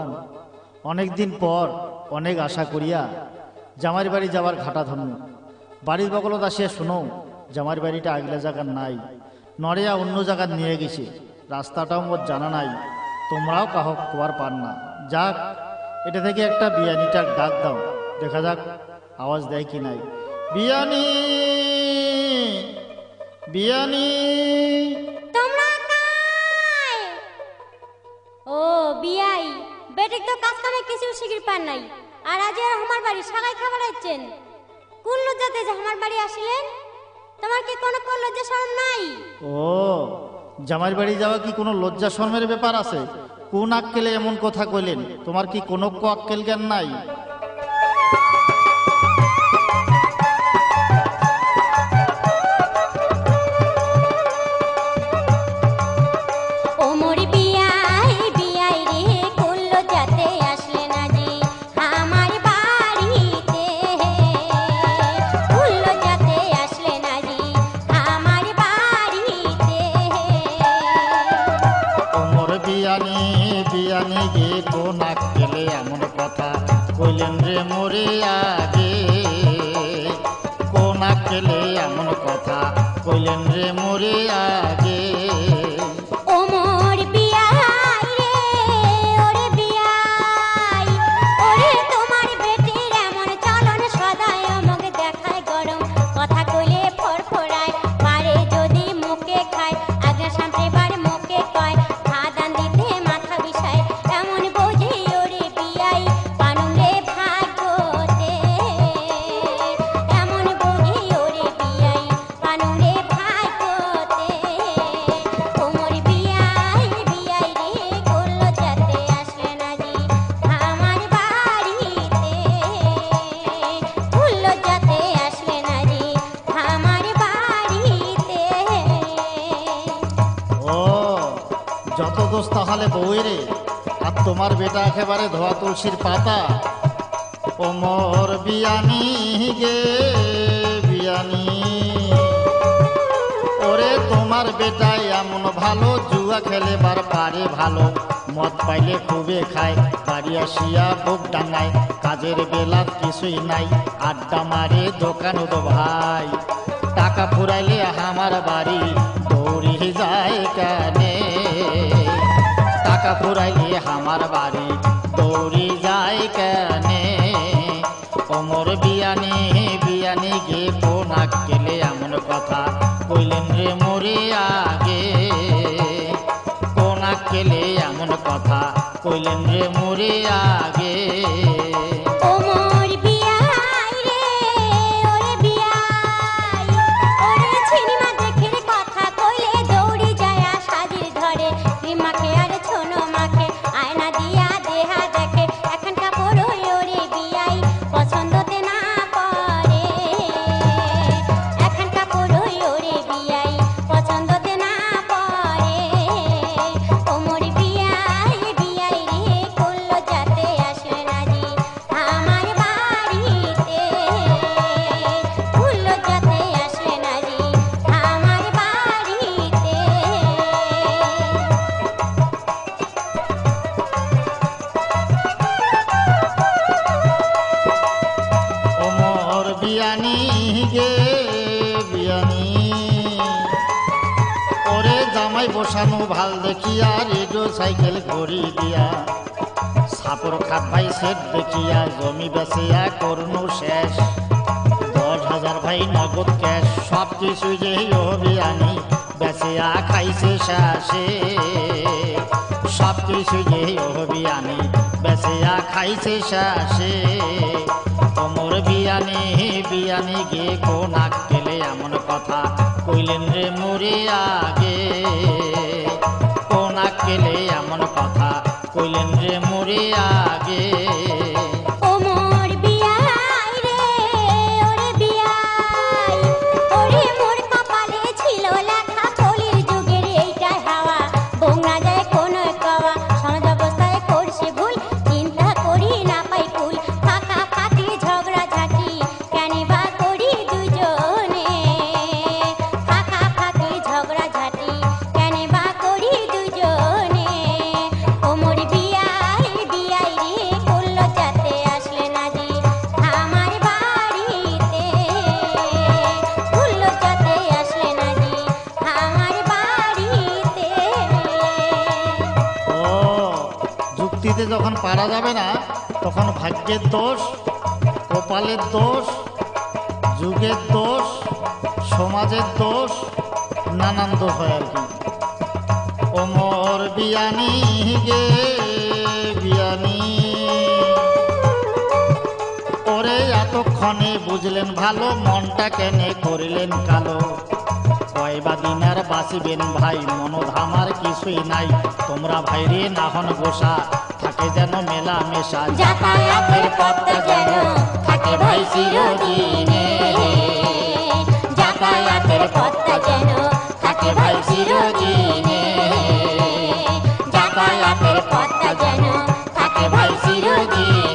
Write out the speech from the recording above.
ভগবান, অনেক দিন পর অনেক আশা করিয়া জামাইর বাড়ি যাবার ঘাটা ধন্য। বাড়ির বগলত আসিয়া শুনো জামাইর বাড়িটা আগলা জায়গার নাই, নড়িয়া অন্য জায়গার নিয়ে গেছে। রাস্তাটাও মোর জানা নাই, তোমরাও কাহক কোয়ার পান না। যাক, এটা থেকে একটা বিয়ানিটার ডাক দাও, দেখা যাক আওয়াজ দেয় কি নাই। বিয়ানি, বিয়ানি। তোমরা কাই? ও বিয়াই, বেটিক তো কাজ কামে কিছু শিখির পান নাই, আর আজ আর আমার বাড়ি সাগাই খাবার আইছেন। কোন লজ্জাতে যে আমার বাড়ি আসিলেন? তোমার কি কোনো লজ্জা শরম নাই? ও, জামাইর বাড়ি যাওয়া কি কোনো লজ্জা শরমের ব্যাপার আছে? কোন আক্কেলে এমন কথা কইলেন? তোমার কি কোনো আক্কেল জ্ঞান নাই? বিয়ানি, বিয়ানি গে কোন আক্কেলে এমন কথা কইলেন রে মোরে আগে? কোন আক্কেলে এমন কথা কইলেন রে মোরে আগে? ও মোর বিয়াই রে, ওরে বিয়াই, ওরে তোমার বেটির এমন চলন সদাই আমাকে দেখায় গরম, কথা কইলে ফরফরায়, পারে যদি মুখে খায়, আগে সামনে বার মুখে কয়, ভাদান দিতে মাথা বিষায়, এমন বোঝে ওরে বিয়াই, পানুরে ভাগতে, এমন বোঝে ওরে বিয়াই, পানুরে ভাগতে। ও মোর বিয়াই, বিয়াই রে, করলো যাতে আসলে না জি আমার বাড়িতে, ভুললো যাতে আসলে না জি আমার বাড়িতে। ও, যত দোষ তাহলে বউরে, আর তোমার বেটা একেবারে ধোয়া তুলসীর পাতা। ও মোর বিয়ানি গে বিয়ানি, ওরে তোমার বেটাই এমন ভালো, জুয়া খেলেবার পারে ভালো, মদ পাইলে খুবে খায়, বাড়ি আসিয়া বুক ডাঙায়, কাজের বেলা কিছুই নাই, আড্ডা মারে দোকান তো ভাই, টাকা ফুরাইলে আমার বাড়ি দৌড়ি যায় কানে, টাকা ফুরাইলে আমার বাড়ি দৌড়ি যায় কানে। ওমর বিয়ানি, বিয়ানি গে কোন আক্কেলে এমন কথা কইলেন রে মোরে আগে? কোন আক্কেলে এমন কথা কইলেন রে মোরে আগে? ও মোর বিয়াই রে, ওরে বিয়াই, ওরে সিনেমা দেখে কথা কইলে দৌড়ি যায় সাজির ধরে, মাখে আর ছোনো মাখে, আয়না দিয়া দেহা দেখে, এখন কাপড় ওরে বিয়াই পছন্দতে না পড়ে, এখন কাপড় ওরে বিয়াই পছন্দতে না পড়ে। ও মোর বিয়াই, বিয়াই রে, করলো যাতে আসলে না জি আমার বাড়িতে, ভুললো যাতে আসলে না জি আমার বাড়িতে। ওমর বিয়ানি গে বিয়ানি, ওরে জামাই বসানো ভাল দেখিয়া, রেডিও সাইকেল ঘড়ি দিয়া, সাপর খাপ ভাই সেট দেখিয়া, জমি বেচিয়া করনু শেষ, 10,000 ভাই নগদ ক্যাশ, সব কিছু যে ও বিয়ানি বেচিয়া খাইছে শেষে, সব কিছু যে ও বিয়ানি বেচিয়া খাইছে শেষে। ওমর বিয়ানি, বিয়ানি গে কোন আক্কেলে এমন কথা কইলেন রে মোরে আগে? কোন আক্কেলে এমন কথা কইলেন রে মোরে আগে? ও মোর বিয়াই রে, ওরে বিয়াই, ওরে মোর কপালে ছিল লেখা, কলির যুগের এইটাই হাওয়া, বোংরা যায় কোন কাওয়া, সমাজ অবস্থায় করছে ভুল, চিন্তা করি না পাই ফুল, ফাঁকা ফাঁকি ঝগড়া ঝাঁটি, কেন বা করি দুজনে, ফাঁকা ফাঁকি ঝগড়া ঝাঁটি। পৃথিবীতে যখন পারা যাবে না তখন ভাগ্যের দোষ, কপালের দোষ, যুগের দোষ, সমাজের দোষ, নানান দোষ হয় আর কি। ওমর বিয়ানি গে বিয়ানি, ওরে এতক্ষণে বুঝলেন ভালো, মনটা কেনে করিলেন কালো। কয়বা দিন আর বাঁচিবেন ভাই, মনোধামার কিছুই নাই। তোমরা ভাইরে নাহন গোসা, থাকে যেন মেলা মেশা। যাতায়াতের পথটা যেন থাকে ভাই চিরদিনে, যাতায়াতের পথটা যেন থাকে ভাই চিরদিনে, যাতায়াতের পথটা যেন থাকে ভাই চিরদিনে।